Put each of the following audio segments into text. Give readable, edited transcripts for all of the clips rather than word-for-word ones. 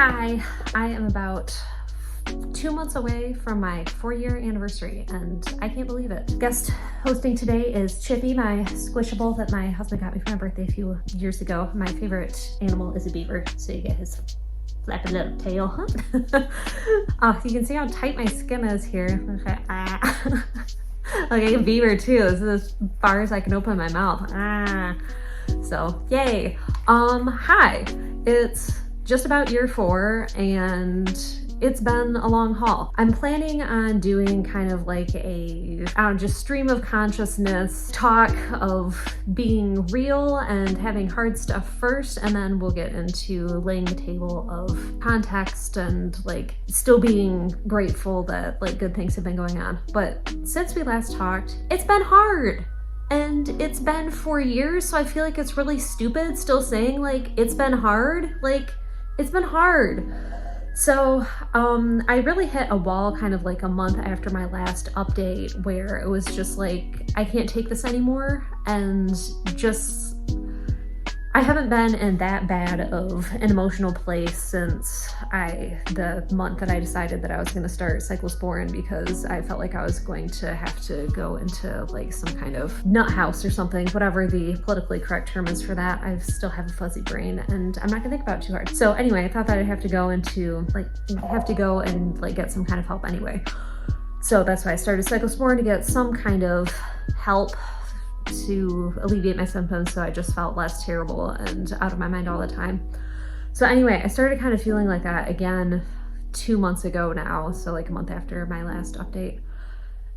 Hi, I am about 2 months away from my 4-year anniversary and I can't believe it. Guest hosting today is Chippy, my squishable that my husband got me for my birthday a few years ago. My favorite animal is a beaver, so you get his flappy little tail. You can see how tight my skin is here. Like a beaver too. This is as far as I can open my mouth. So yay. Hi, it's just about year 4 and it's been a long haul. I'm planning on doing kind of like a, just stream of consciousness talk of being real and having hard stuff first, and then we'll get into laying the table of context and like still being grateful that like good things have been going on. But since we last talked, it's been hard. And it's been 4 years, so I feel like it's really stupid still saying like it's been hard. Like, it's been hard. So I really hit a wall kind of like a month after my last update where it was just like, I can't take this anymore, and just, I haven't been in that bad of an emotional place since the month that I decided that I was gonna start cyclosporin, because I felt like I was going to have to go into like some kind of nut house or something, whatever the politically correct term is for that. I still have a fuzzy brain and I'm not gonna think about it too hard. So anyway, I thought that I'd have to go and like get some kind of help anyway. So that's why I started cyclosporin, to get some kind of help to alleviate my symptoms, so I just felt less terrible and out of my mind all the time. So anyway, I started kind of feeling like that again 2 months ago now, so like a month after my last update.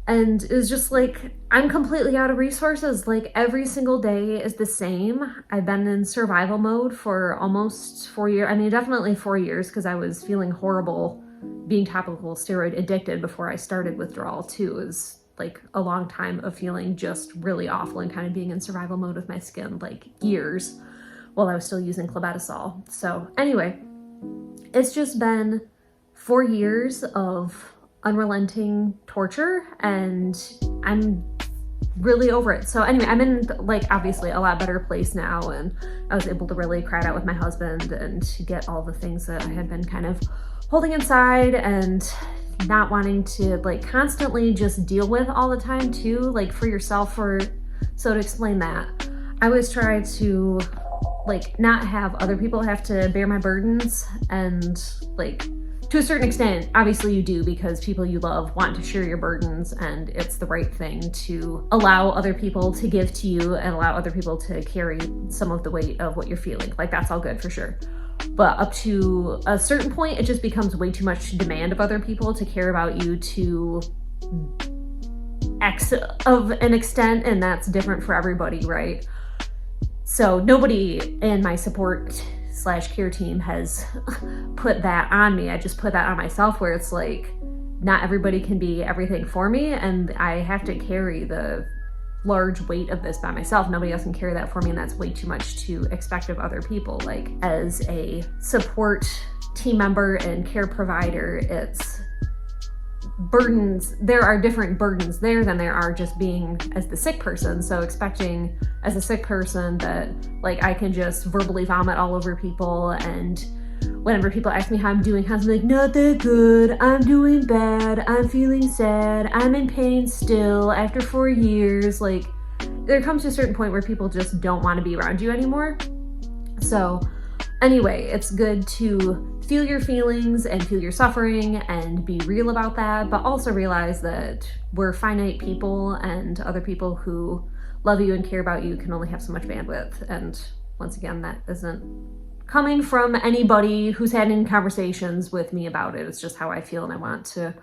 And it was just like, I'm completely out of resources. Like every single day is the same. I've been in survival mode for almost 4 years. I mean, definitely 4 years, because I was feeling horrible being topical steroid addicted before I started withdrawal too. It was like a long time of feeling just really awful and kind of being in survival mode with my skin, like years, while I was still using clobetasol. So anyway, it's just been 4 years of unrelenting torture and I'm really over it. So anyway, I'm in like obviously a lot better place now, and I was able to really cry it out with my husband and get all the things that I had been kind of holding inside and not wanting to like constantly just deal with all the time too, like for yourself. So to explain that, I always try to like not have other people have to bear my burdens, and like to a certain extent, obviously you do, because people you love want to share your burdens, and it's the right thing to allow other people to give to you and allow other people to carry some of the weight of what you're feeling. Like that's all good for sure. But up to a certain point, it just becomes way too much to demand of other people to care about you to X of an extent, and that's different for everybody, right? So nobody in my support/care team has put that on me. I just put that on myself, where it's like, not everybody can be everything for me, and I have to carry the large weight of this by myself. Nobody else can carry that for me, and that's way too much to expect of other people. Like as a support team member and care provider, it's burdens. There are different burdens there than there are just being as the sick person. So expecting as a sick person that like I can just verbally vomit all over people, and whenever people ask me how I'm doing, I'm like, not that good, I'm doing bad, I'm feeling sad, I'm in pain still after 4 years. Like there comes to a certain point where people just don't want to be around you anymore. So anyway, it's good to feel your feelings and feel your suffering and be real about that, but also realize that we're finite people, and other people who love you and care about you can only have so much bandwidth. And once again, that isn't coming from anybody who's had any conversations with me about it. It's just how I feel, and I want to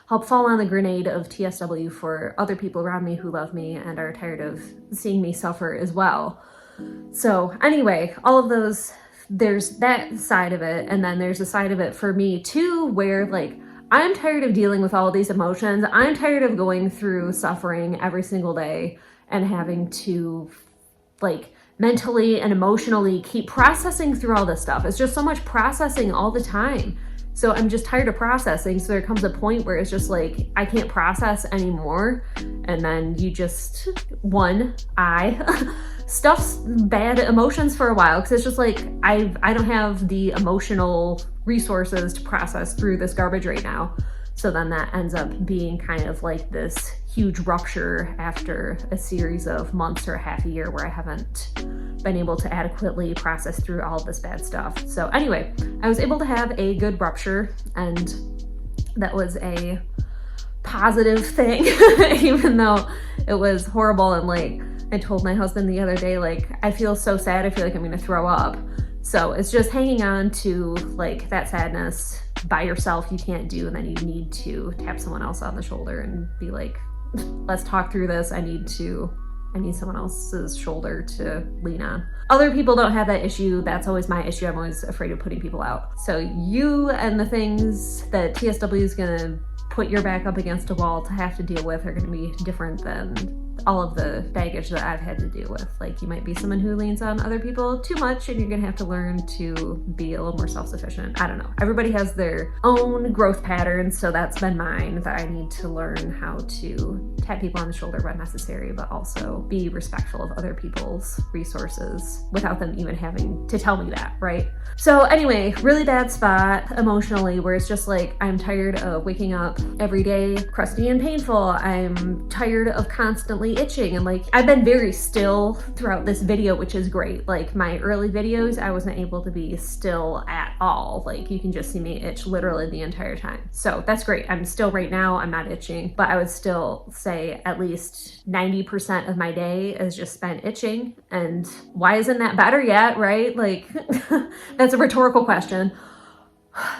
help fall on the grenade of TSW for other people around me who love me and are tired of seeing me suffer as well. So anyway, all of those, there's that side of it, and then there's a side of it for me too, where like I'm tired of dealing with all of these emotions. I'm tired of going through suffering every single day and having to like mentally and emotionally keep processing through all this stuff. It's just so much processing all the time. So I'm just tired of processing. So there comes a point where it's just like, I can't process anymore. And then you just, I stuff's bad emotions for a while, because it's just like I don't have the emotional resources to process through this garbage right now. So then that ends up being kind of like this huge rupture after a series of months or a half a year where I haven't been able to adequately process through all of this bad stuff. So anyway, I was able to have a good rupture, and that was a positive thing, even though it was horrible. And like I told my husband the other day, like, I feel so sad, I feel like I'm gonna throw up. So it's just hanging on to like that sadness by yourself you can't do, and then you need to tap someone else on the shoulder and be like, let's talk through this. I need someone else's shoulder to lean on. Other people don't have that issue. That's always my issue. I'm always afraid of putting people out. So you and the things that TSW is gonna put your back up against a wall to have to deal with are gonna be different than all of the baggage that I've had to deal with. Like, you might be someone who leans on other people too much, and you're gonna have to learn to be a little more self-sufficient. I don't know. Everybody has their own growth patterns, so that's been mine, that I need to learn how to tap people on the shoulder when necessary, but also be respectful of other people's resources without them even having to tell me that, right? So anyway, really bad spot emotionally, where it's just like, I'm tired of waking up every day crusty and painful. I'm tired of constantly itching, and like, I've been very still throughout this video, which is great. Like, my early videos, I wasn't able to be still at all. Like, you can just see me itch literally the entire time. So that's great. I'm still right now, I'm not itching, but I would still say at least 90% of my day is just spent itching. And why isn't that better yet, right? Like, that's a rhetorical question.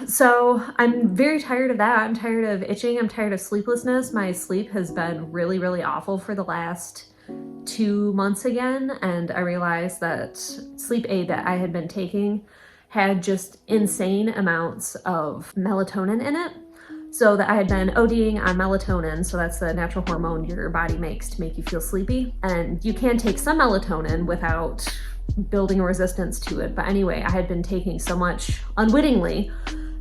So I'm very tired of that. I'm tired of itching. I'm tired of sleeplessness. My sleep has been really, really awful for the last 2 months again. And I realized that sleep aid that I had been taking had just insane amounts of melatonin in it. So that I had been ODing on melatonin. So that's the natural hormone your body makes to make you feel sleepy. And you can take some melatonin without building a resistance to it. But anyway, I had been taking so much unwittingly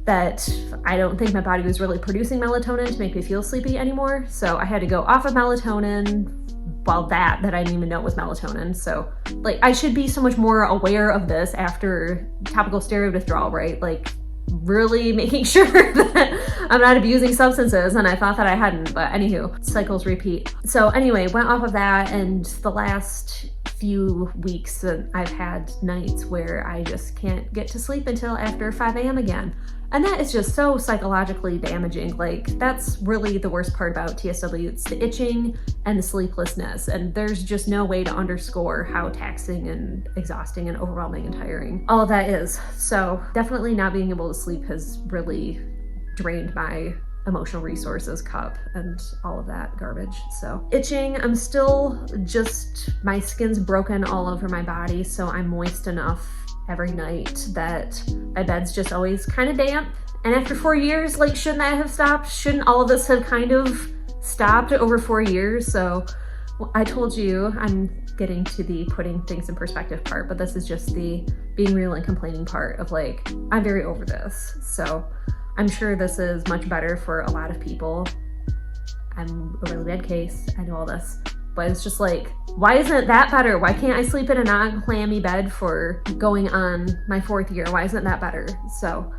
that I don't think my body was really producing melatonin to make me feel sleepy anymore. So I had to go off of melatonin. Well, that I didn't even know was melatonin. So like, I should be so much more aware of this after topical steroid withdrawal, right? Like, really making sure that I'm not abusing substances, and I thought that I hadn't, but anywho, cycles repeat. So anyway, went off of that, and the last few weeks I've had nights where I just can't get to sleep until after 5 a.m. again. And that is just so psychologically damaging. Like, that's really the worst part about TSW. It's the itching and the sleeplessness. And there's just no way to underscore how taxing and exhausting and overwhelming and tiring all of that is. So definitely not being able to sleep has really drained my emotional resources cup and all of that garbage. So itching, I'm still just, my skin's broken all over my body, so I'm moist enough every night that my bed's just always kind of damp. And after 4 years, like, shouldn't that have stopped? Shouldn't all of this have kind of stopped over 4 years? So I told you I'm getting to the putting things in perspective part, but this is just the being real and complaining part of like, I'm very over this. So I'm sure this is much better for a lot of people. I'm a really bad case, I know all this. But it's just like, why isn't that better? Why can't I sleep in a non-clammy bed for going on my 4th year? Why isn't that better? So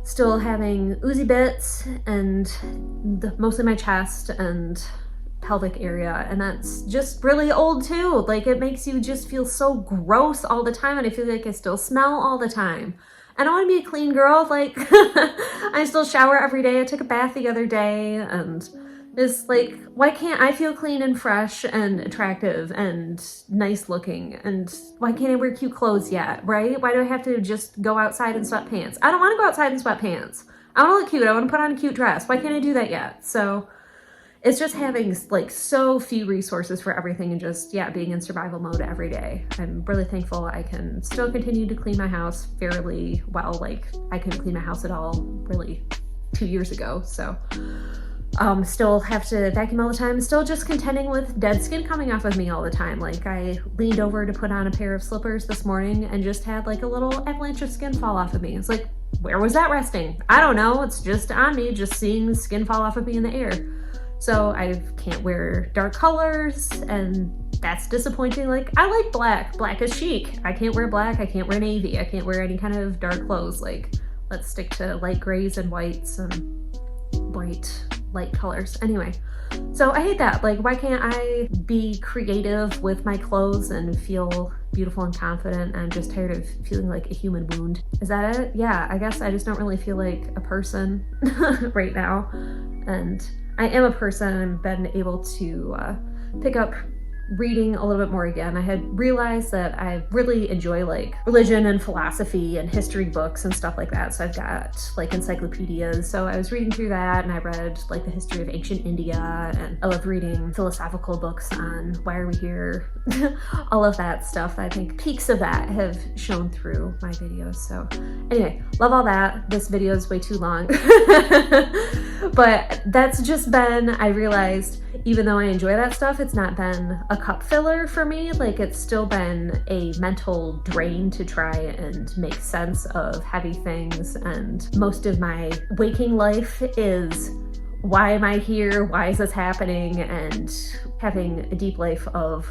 still having oozy bits and mostly my chest and pelvic area. And that's just really old too. Like, it makes you just feel so gross all the time. And I feel like I still smell all the time. I don't want to be a clean girl. Like, I still shower every day. I took a bath the other day, and it's like, why can't I feel clean and fresh and attractive and nice looking? And why can't I wear cute clothes yet, right? Why do I have to just go outside in sweatpants? I don't want to go outside in sweatpants. I want to look cute. I want to put on a cute dress. Why can't I do that yet? So it's just having like so few resources for everything and just, yeah, being in survival mode every day. I'm really thankful I can still continue to clean my house fairly well. Like, I couldn't clean my house at all really 2 years ago. So still have to vacuum all the time, still just contending with dead skin coming off of me all the time. Like, I leaned over to put on a pair of slippers this morning and just had like a little avalanche of skin fall off of me. It's like, where was that resting? I don't know. It's just on me, just seeing the skin fall off of me in the air. So I can't wear dark colors, and that's disappointing. Like, I like black. Black is chic. I can't wear black. I can't wear navy. I can't wear any kind of dark clothes. Like, let's stick to light grays and whites and bright light colors. Anyway, so I hate that. Like, why can't I be creative with my clothes and feel beautiful and confident? I'm just tired of feeling like a human wound. Is that it? Yeah, I guess I just don't really feel like a person right now. And I am a person. I've been able to pick up reading a little bit more again. I had realized that I really enjoy like religion and philosophy and history books and stuff like that. So I've got like encyclopedias. So I was reading through that and I read like the history of ancient India, and I love reading philosophical books on why are we here, all of that stuff. I think peaks of that have shown through my videos. So anyway, love all that. This video is way too long, but that's just been, I realized, even though I enjoy that stuff, it's not been a cup filler for me. Like, it's still been a mental drain to try and make sense of heavy things. And most of my waking life is, why am I here? Why is this happening? And having a deep life of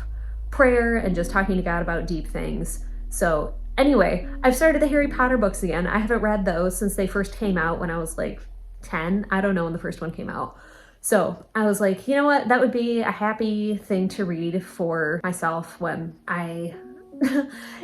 prayer and just talking to God about deep things. So anyway, I've started the Harry Potter books again. I haven't read those since they first came out when I was like 10. I don't know when the first one came out. So I was like, you know what, that would be a happy thing to read for myself when I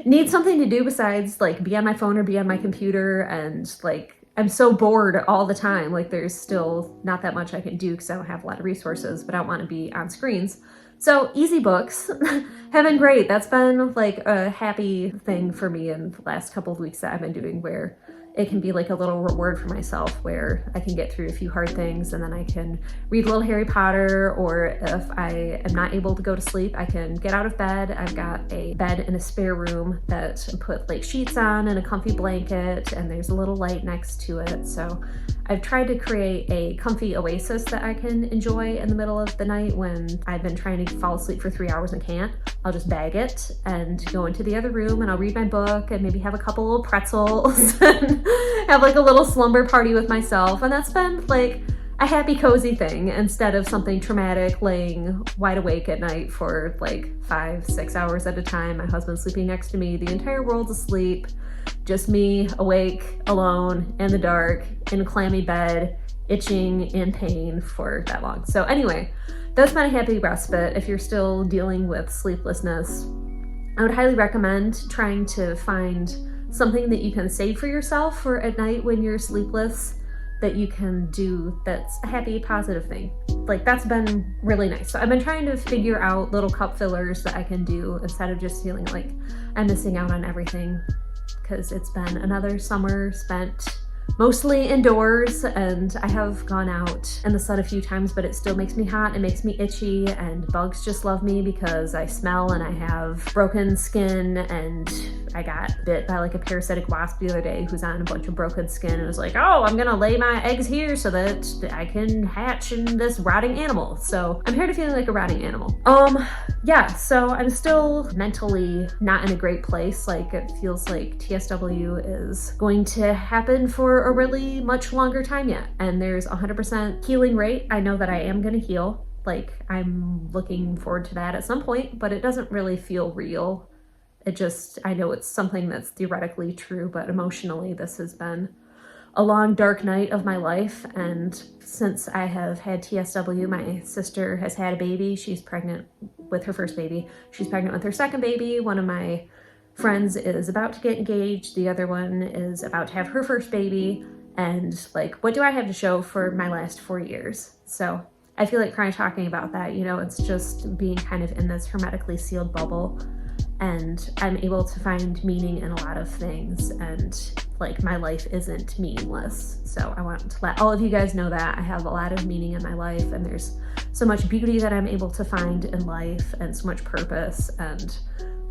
need something to do besides like be on my phone or be on my computer. And like, I'm so bored all the time. Like, there's still not that much I can do because I don't have a lot of resources, but I don't want to be on screens. So easy books have been great. That's been like a happy thing for me in the last couple of weeks that I've been doing, where it can be like a little reward for myself, where I can get through a few hard things and then I can read a little Harry Potter, or if I am not able to go to sleep, I can get out of bed. I've got a bed in a spare room that I put like sheets on and a comfy blanket, and there's a little light next to it. So I've tried to create a comfy oasis that I can enjoy in the middle of the night when I've been trying to fall asleep for 3 hours and can't. I'll just bag it and go into the other room and I'll read my book and maybe have a couple little pretzels and have like a little slumber party with myself. And that's been like a happy, cozy thing, instead of something traumatic, laying wide awake at night for like 5-6 hours at a time. My husband's sleeping next to me, the entire world's asleep, just me awake, alone, in the dark, in a clammy bed, itching in pain for that long. So anyway, that's been a happy respite. If you're still dealing with sleeplessness, I would highly recommend trying to find something that you can save for yourself for at night when you're sleepless, that you can do that's a happy, positive thing. Like, that's been really nice. So I've been trying to figure out little cup fillers that I can do instead of just feeling like I'm missing out on everything, because it's been another summer spent mostly indoors, and I have gone out in the sun a few times, but it still makes me hot, it makes me itchy, and bugs just love me because I smell and I have broken skin. And I got bit by like a parasitic wasp the other day who's on a bunch of broken skin and was like, oh, I'm gonna lay my eggs here so that I can hatch in this rotting animal. So I'm here to feeling like a rotting animal. Yeah, so I'm still mentally not in a great place. Like, it feels like TSW is going to happen for a really much longer time yet. And there's 100% healing rate. I know that I am gonna heal. Like, I'm looking forward to that at some point, but it doesn't really feel real. It just, I know it's something that's theoretically true, but emotionally this has been a long, dark night of my life. And since I have had TSW, my sister has had a baby. She's pregnant with her first baby. She's pregnant with her second baby. One of my friends is about to get engaged. The other one is about to have her first baby. And like, what do I have to show for my last 4 years? So I feel like crying talking about that, you know, it's just being kind of in this hermetically sealed bubble. And I'm able to find meaning in a lot of things, and like, my life isn't meaningless. So I want to let all of you guys know that I have a lot of meaning in my life, and there's so much beauty that I'm able to find in life, and so much purpose. And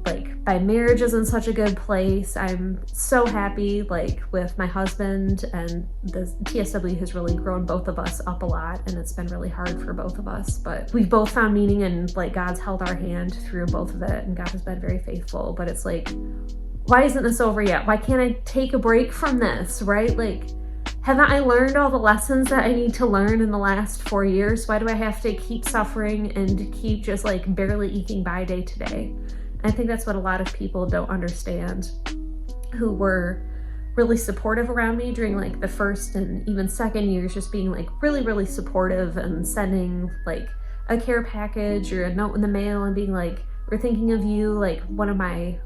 like, my marriage is in such a good place. I'm so happy, like, with my husband, and the TSW has really grown both of us up a lot, and it's been really hard for both of us, but we've both found meaning, and like, God's held our hand through both of it, and God has been very faithful. But it's like, why isn't this over yet? Why can't I take a break from this, right? Like, Haven't I learned all the lessons that I need to learn in the last 4 years? Why do I have to keep suffering and keep just like barely eking by day to day? I think that's what a lot of people don't understand, who were really supportive around me during like the first and even second years, just being like really, really supportive and sending like a care package or a note in the mail and being like, we're thinking of you. Like one of my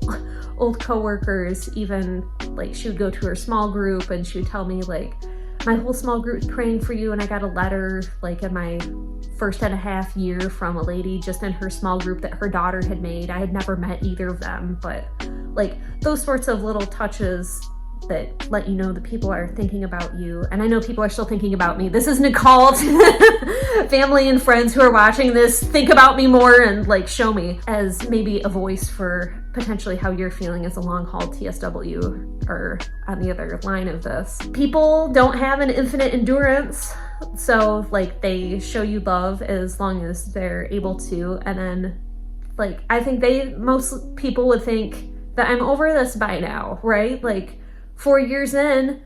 old coworkers, even like she would go to her small group and she would tell me like, my whole small group is praying for you. And I got a letter like in my 1.5 year from a lady just in her small group that her daughter had made. I had never met either of them, but like those sorts of little touches that let you know that people are thinking about you. And I know people are still thinking about me. This is Nicole. Family and friends who are watching this, think about me more and like show me as maybe a voice for potentially how you're feeling as a long haul TSW or on the other line of this. People don't have an infinite endurance. So like they show you love as long as they're able to. And then like, I think most people would think that I'm over this by now, right? Like 4 years in,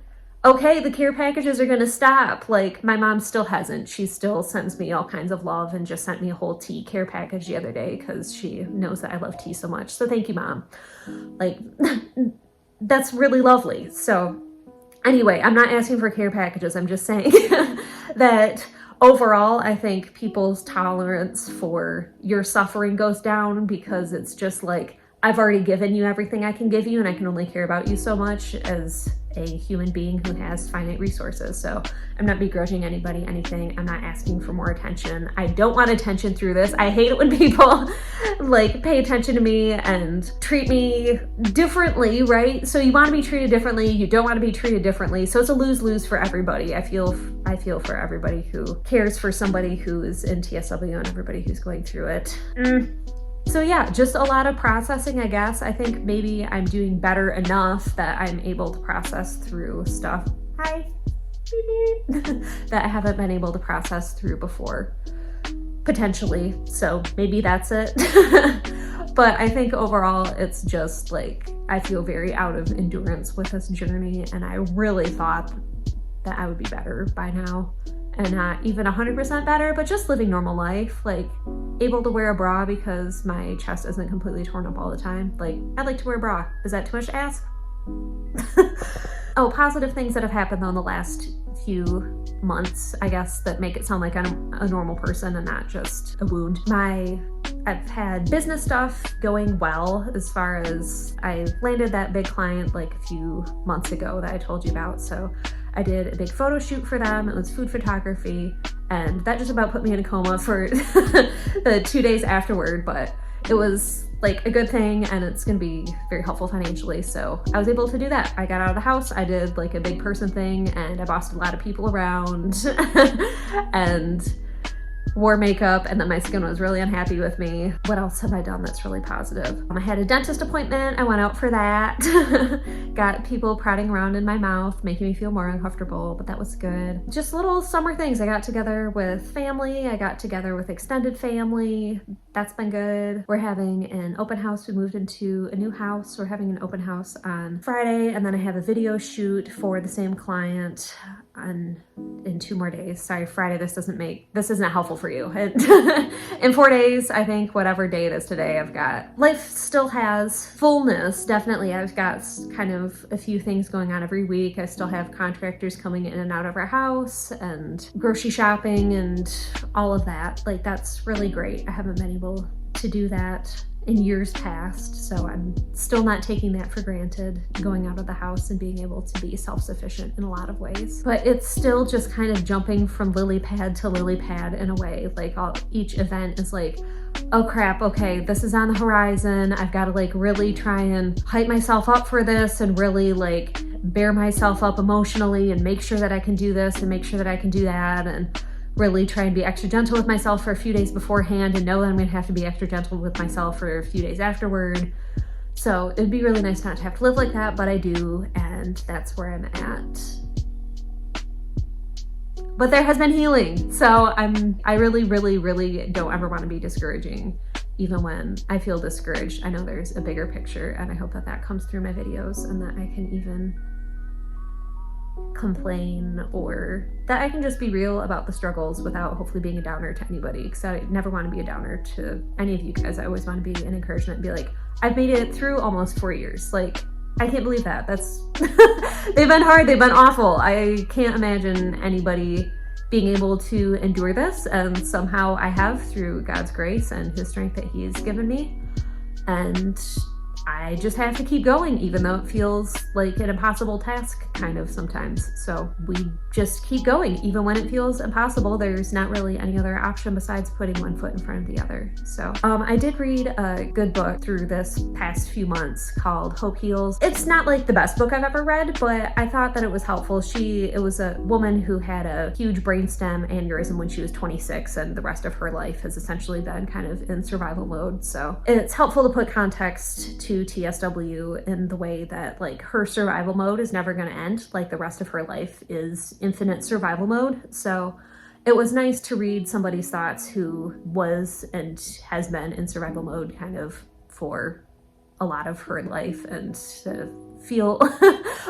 okay, the care packages are gonna stop. Like my mom still hasn't. She still sends me all kinds of love and just sent me a whole tea care package the other day because she knows that I love tea so much. So thank you, Mom. Like that's really lovely. So anyway, I'm not asking for care packages. I'm just saying that overall, I think people's tolerance for your suffering goes down because it's just like, I've already given you everything I can give you and I can only care about you so much as a human being who has finite resources. So I'm not begrudging anybody anything. I'm not asking for more attention. I don't want attention through this. I hate it when people like pay attention to me and treat me differently, right? So you want to be treated differently. You don't want to be treated differently. So it's a lose-lose for everybody. I feel for everybody who cares for somebody who is in TSW and everybody who's going through it. So yeah, just a lot of processing, I guess. I think maybe I'm doing better enough that I'm able to process through stuff. Hi. That I haven't been able to process through before, potentially. So maybe that's it. But I think overall, it's just like, I feel very out of endurance with this journey. And I really thought that I would be better by now. And not even 100% better, but just living normal life, like able to wear a bra because my chest isn't completely torn up all the time. Like, I'd like to wear a bra. Is that too much to ask? Oh, positive things that have happened though in the last few months, I guess, that make it sound like I'm a normal person and not just a wound. I've had business stuff going well, as far as I landed that big client like a few months ago that I told you about. So I did a big photo shoot for them. It was food photography, and that just about put me in a coma for the 2 days afterward, but it was like a good thing and it's gonna be very helpful financially. So I was able to do that. I got out of the house, I did like a big person thing, and I bossed a lot of people around and wore makeup, and then my skin was really unhappy with me. What else have I done that's really positive? I had a dentist appointment. I went out for that. Got people prodding around in my mouth, making me feel more uncomfortable, but that was good. Just little summer things. I got together with family. I got together with extended family. That's been good. We're having an open house. We moved into a new house. We're having an open house on Friday, and then I have a video shoot for the same client in 2 more days. Sorry, Friday, this isn't helpful for you. In 4 days, I think, whatever day it is today, I've got, life still has fullness, definitely. I've got kind of a few things going on every week. I still have contractors coming in and out of our house and grocery shopping and all of that. Like, that's really great. I haven't been able to do that in years past, so I'm still not taking that for granted, going out of the house and being able to be self-sufficient in a lot of ways. But it's still just kind of jumping from lily pad to lily pad in a way. Like each event is like, oh crap, okay, this is on the horizon. I've got to like really try and hype myself up for this and really like bear myself up emotionally and make sure that I can do this and make sure that I can do that, and really try and be extra gentle with myself for a few days beforehand and know that I'm gonna have to be extra gentle with myself for a few days afterward. So it'd be really nice not to have to live like that, but I do, and that's where I'm at. But there has been healing. So I really, really, really don't ever want to be discouraging, even when I feel discouraged. I know there's a bigger picture, and I hope that that comes through my videos and that I can even complain, or that I can just be real about the struggles without hopefully being a downer to anybody, because I never want to be a downer to any of you guys. I always want to be an encouragement and be like, I've made it through almost 4 years. Like, I can't believe that. That's they've been hard, they've been awful. I can't imagine anybody being able to endure this, and somehow I have, through God's grace and his strength that he has given me. And I just have to keep going, even though it feels like an impossible task kind of sometimes. So we just keep going, even when it feels impossible. There's not really any other option besides putting one foot in front of the other. So I did read a good book through this past few months called Hope Heals. It's not like the best book I've ever read, but I thought that it was helpful. It was a woman who had a huge brainstem aneurysm when she was 26, and the rest of her life has essentially been kind of in survival mode. So it's helpful to put context to TSW in the way that, like, her survival mode is never going to end. Like, the rest of her life is infinite survival mode. So it was nice to read somebody's thoughts who was and has been in survival mode kind of for a lot of her life, and to feel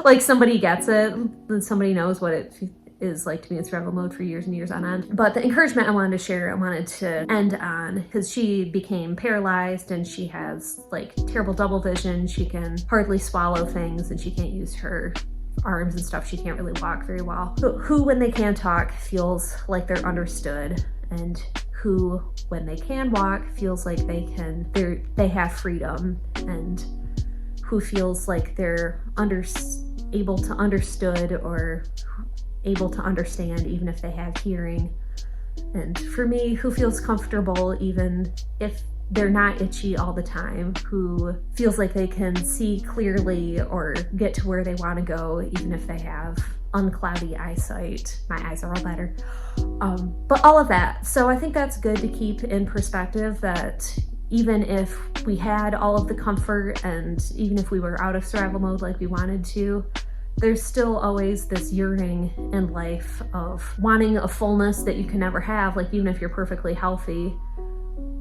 like somebody gets it and somebody knows what it is like to be in survival mode for years and years on end. But the encouragement I wanted to share, I wanted to end on, because she became paralyzed and she has like terrible double vision. She can hardly swallow things and she can't use her arms and stuff. She can't really walk very well. Who, when they can talk, feels like they're understood, and who, when they can walk, feels like they have freedom, and who feels like they're able to understood, or able to understand even if they have hearing. And for me, who feels comfortable even if they're not itchy all the time, who feels like they can see clearly or get to where they want to go even if they have uncloudy eyesight. My eyes are all better. But all of that. So I think that's good to keep in perspective, that even if we had all of the comfort, and even if we were out of survival mode like we wanted to, there's still always this yearning in life of wanting a fullness that you can never have. Like, even if you're perfectly healthy,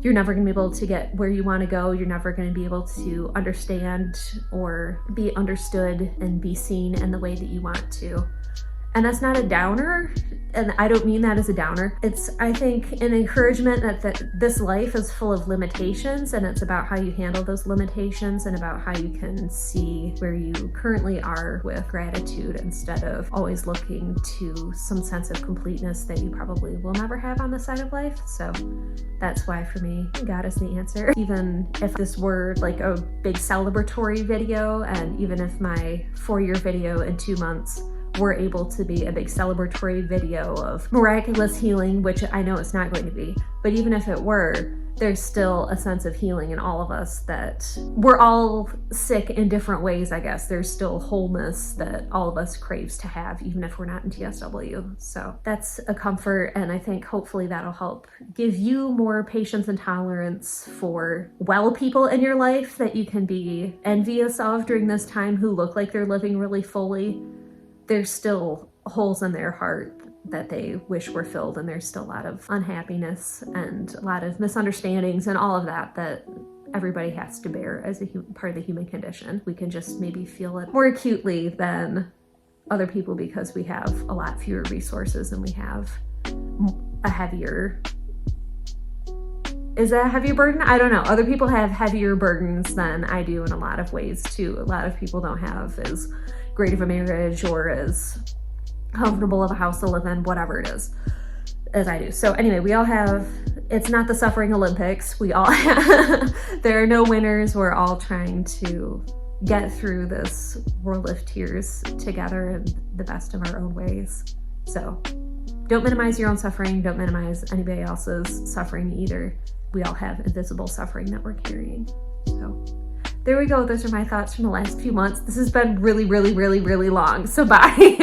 you're never going to be able to get where you want to go. You're never going to be able to understand or be understood and be seen in the way that you want to. And that's not a downer, and I don't mean that as a downer. It's, I think, an encouragement that this life is full of limitations, and it's about how you handle those limitations and about how you can see where you currently are with gratitude, instead of always looking to some sense of completeness that you probably will never have on this side of life. So that's why, for me, God is the answer. Even if this were like a big celebratory video, and even if my 4-year video in 2 months were able to be a big celebratory video of miraculous healing, which I know it's not going to be, but even if it were, there's still a sense of healing in all of us, that we're all sick in different ways, I guess. There's still wholeness that all of us craves to have, even if we're not in TSW. So that's a comfort, and I think hopefully that'll help give you more patience and tolerance for well people in your life that you can be envious of during this time, who look like they're living really fully. There's still holes in their heart that they wish were filled, and there's still a lot of unhappiness and a lot of misunderstandings and all of that everybody has to bear as a part of the human condition. We can just maybe feel it more acutely than other people because we have a lot fewer resources, and we have a heavier... Is that a heavier burden? I don't know. Other people have heavier burdens than I do in a lot of ways too. A lot of people don't have as great of a marriage or as comfortable of a house to live in, whatever it is, as I do. So anyway, we all have, it's not the suffering Olympics. We all have, there are no winners. We're all trying to get through this world of tears together in the best of our own ways. So don't minimize your own suffering. Don't minimize anybody else's suffering either. We all have invisible suffering that we're carrying. So there we go. Those are my thoughts from the last few months. This has been really, really, really, really long. So bye.